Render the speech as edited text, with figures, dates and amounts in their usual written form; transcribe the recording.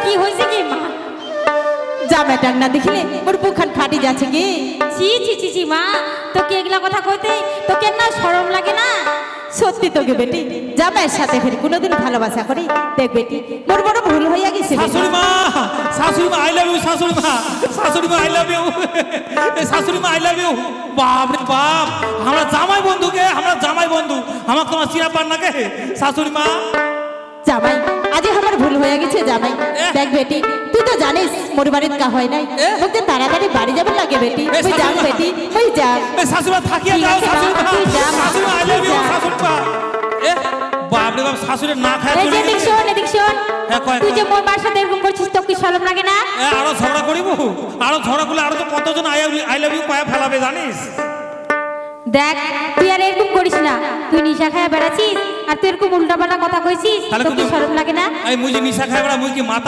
কি হয়েছে কি মা? জামাই ডাক না দেখিলে মোর বুকখান ফাটি যাচ্ছে কি। ছি ছি ছি ছি মা, তোকে এগুলা কথা কইতে তোকে না শরম লাগে না? সত্যি তোকে বেটি জামাইয়ের সাথে ফের কোনোদিন ভালোবাসা করি দেখ বেটি মোর বড় ভুল হইয়া গেছে বেটি। শাশুড়ি মা আই লাভ ইউ, শাশুড়ি মা আই লাভ ইউ, শাশুড়ি মা আই লাভ ইউ। বাপ রে বাপ, আমরা জামাই বন্ধু আমার তোমার চিনা পান না কে শাশুড়ি মা? জামাই আজ আমার ভুল হয়ে গেছে জামাই। দেখ বেটি তুই তো জানিস মোর বাড়ির কা হয় নাই, বলতে তাড়াতাড়ি বাড়ি যাবার লাগে বেটি। তুই যাও বেটি, তুই যা। শাশুড়ি মা থাকিয়া যাও, শাশুড়ি মা আই লাভ ইউ, শাশুড়ি মা। বাপ রে বাপ, শাশুড়ি না খায় এই যে এদিক শোন, এদিক শোন, তুই যে মোর বাসাতে এরকম করছিস তোর কি শরম লাগে না? আরো ঝগড়া করিব, আরো ঝগড়া করলে আরো তো কতজন আই লাভ ইউ কয়া ফেলাবে জানিস? দেখ তুই আর এরকম করিস না, তুই নিশা খায় বেড়াচ্ছিস আর তুই এরকম উল্টাপাল্টা কথা কইছিস, তোর কি শরম লাগে না? মুই যে নিশা খাই বেড়া, মুই কি মাথা